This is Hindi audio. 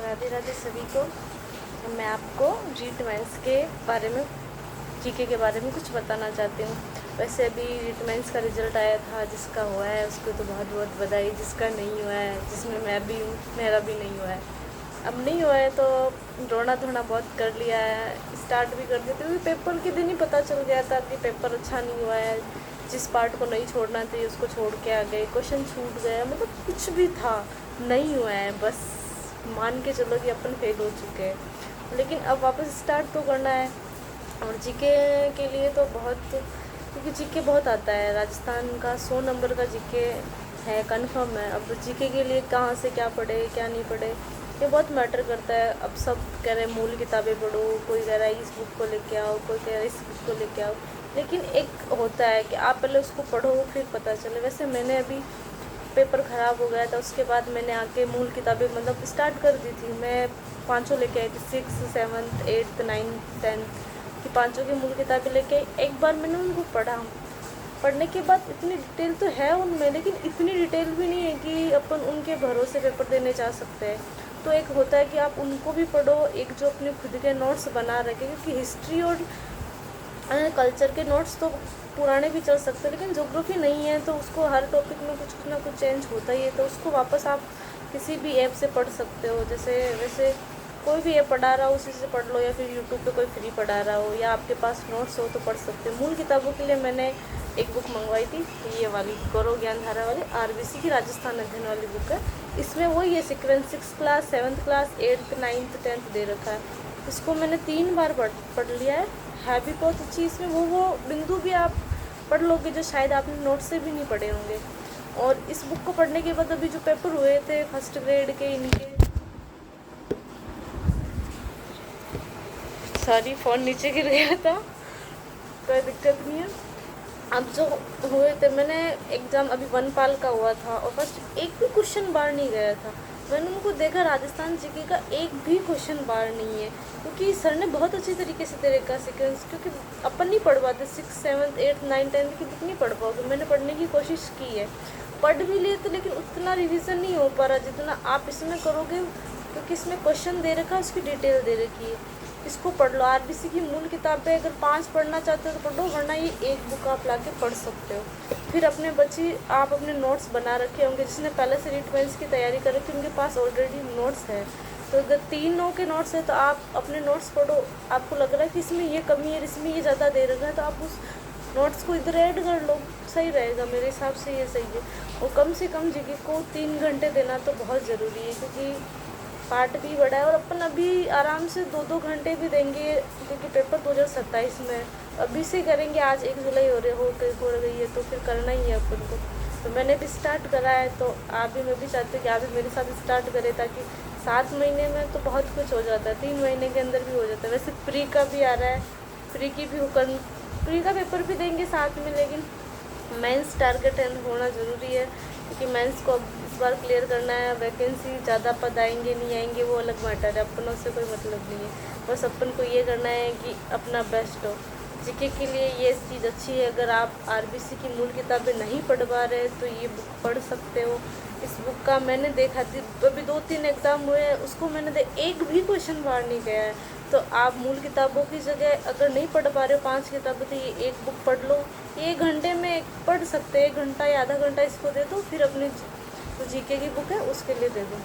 राधे राधे सभी को। मैं आपको रीट के बारे में, जीके के बारे में कुछ बताना चाहती हूँ। वैसे अभी रीट का रिज़ल्ट आया था, जिसका हुआ है उसको तो बहुत बहुत बधाई, जिसका नहीं हुआ है, जिसमें मैं भी हूँ, मेरा भी नहीं हुआ है। अब नहीं हुआ है तो रोना धोना बहुत कर लिया है, स्टार्ट भी कर दिया क्योंकि पेपर के दिन ही पता चल गया था कि पेपर अच्छा नहीं हुआ है। जिस पार्ट को नहीं छोड़ना चाहिए उसको छोड़ के आ गए, क्वेश्चन छूट गया, मतलब कुछ भी था नहीं हुआ है। बस मान के चलो कि अपन फेल हो चुके हैं, लेकिन अब वापस स्टार्ट तो करना है। और जीके के लिए तो बहुत, क्योंकि जीके बहुत आता है, राजस्थान का 100 नंबर का जीके है, कंफर्म है। अब जीके के लिए कहाँ से क्या पढ़े क्या नहीं पढ़े ये बहुत मैटर करता है। अब सब कह रहे हैं मूल किताबें पढ़ो, कोई कह रहा है इस बुक को लेके आओ, कोई कह रहा है इस बुक को लेके आओ, लेकिन एक होता है कि आप पहले उसको पढ़ो फिर पता चले। वैसे मैंने अभी पेपर ख़राब हो गया था, उसके बाद मैंने आके मूल किताबें मतलब स्टार्ट कर दी थी। मैं पाँचों लेके आई थी, 6, 7, 8, 9, 10 की पाँचों की मूल किताबें लेके आई। एक बार मैंने उनको पढ़ा, पढ़ने के बाद इतनी डिटेल तो है उनमें, लेकिन इतनी डिटेल भी नहीं है कि अपन उनके भरोसे पेपर देने जा सकते हैं। तो एक होता है कि आप उनको भी पढ़ो, एक जो अपने खुद के नोट्स बना रखे, क्योंकि हिस्ट्री और कल्चर के नोट्स तो पुराने भी चल सकते हैं, लेकिन ज्योग्राफी नहीं है तो उसको हर टॉपिक में कुछ ना कुछ चेंज होता ही है। तो उसको वापस आप किसी भी ऐप से पढ़ सकते हो, जैसे वैसे कोई भी ऐप पढ़ा रहा हो उसी से पढ़ लो, या फिर यूट्यूब पे कोई फ्री पढ़ा रहा हो, या आपके पास नोट्स हो तो पढ़ सकते हो। मूल किताबों के लिए मैंने एक बुक मंगवाई थी, ये वाली गौरव ज्ञान धारा वाली आरबीसी की राजस्थान अध्ययन वाली बुक है। इसमें वही है sequence 6 class, 7th class, 8th, 9th, 10th दे रखा है। इसको मैंने 3 बार पढ़ लिया है भी बहुत अच्छी। इसमें वो बिंदु भी आप पढ़ लोगे जो शायद आपने नोट से भी नहीं पढ़े होंगे। और इस बुक को पढ़ने के बाद अभी जो पेपर हुए थे फर्स्ट ग्रेड के, इनके सॉरी फ़ोन नीचे गिर गया था, कोई दिक्कत नहीं है। अब जो हुए थे, मैंने एग्ज़ाम अभी वनपाल का हुआ था और फर्स्ट एक भी क्वेश्चन बाहर नहीं गया था। मैंने उनको देखा, राजस्थान जीके का एक भी क्वेश्चन बाहर नहीं है, क्योंकि सर ने बहुत अच्छी तरीके से दे रखा सीक्वेंस। क्योंकि अपन नहीं पढ़ पाते 6, 7, 8, 9, 10 की बुक नहीं पढ़ पाओगे। मैंने पढ़ने की कोशिश की है, पढ़ भी लिए तो, लेकिन उतना रिविज़न नहीं हो पा रहा जितना आप इसमें करोगे, क्योंकि इसमें क्वेश्चन दे रखा है, उसकी डिटेल दे रखी है। इसको पढ़ लो। आरबीसी की मूल किताबें अगर 5 पढ़ना चाहते हो तो पढ़ो, वरना ये एक बुक आप ला के पढ़ सकते हो। फिर अपने बच्चे आप अपने नोट्स बना रखे होंगे, जिसने पहले से रीट की तैयारी कर रखी उनके पास ऑलरेडी नोट्स है। तो अगर 3 के नोट्स है तो आप अपने नोट्स पढ़ो। आपको लग रहा है कि इसमें ये कमी है, इसमें ये ज़्यादा दे रखा है, तो आप उस नोट्स को इधर ऐड कर लो, सही रहेगा। मेरे हिसाब से ये सही है। और कम से कम जीके को 3 घंटे देना तो बहुत ज़रूरी है, क्योंकि पार्ट भी बड़ा है। और अपन अभी आराम से 2-2 घंटे भी देंगे, क्योंकि पेपर 2027 में अभी से करेंगे। आज 1 जुलाई हो रही है तो फिर करना ही है अपन को। तो मैंने भी स्टार्ट करा है, तो आप भी, मैं भी चाहती हूँ कि आप भी मेरे साथ स्टार्ट करें, ताकि 7 महीने में तो बहुत कुछ हो जाता है, 3 महीने के अंदर भी हो जाता है। वैसे प्री का भी आ रहा है, प्री की भी प्री का पेपर भी देंगे साथ में, लेकिन मेंस टारगेट होना ज़रूरी है, क्योंकि मेंस को अब इस बार क्लियर करना है। वैकेंसी ज़्यादा पद आएंगे नहीं आएंगे वो अलग मैटर है, अपनों से कोई मतलब नहीं है। बस अपन को ये करना है कि अपना बेस्ट हो। जीके के लिए ये चीज़ अच्छी है, अगर आप आरबीसी की मूल किताबें नहीं पढ़ पा रहे तो ये बुक पढ़ सकते हो। इस बुक का मैंने देखा थी, अभी 2-3 एग्ज़ाम हुए हैं, उसको मैंने एक भी क्वेश्चन बाहर नहीं गया है। तो आप मूल किताबों की जगह अगर नहीं पढ़ पा रहे हो 5 किताबें, तो ये एक बुक पढ़ लो। 1 घंटे में पढ़ सकते हैं, 1 घंटा या आधा घंटा इसको दे दो, फिर अपने जो जीके की बुक है उसके लिए दे दो।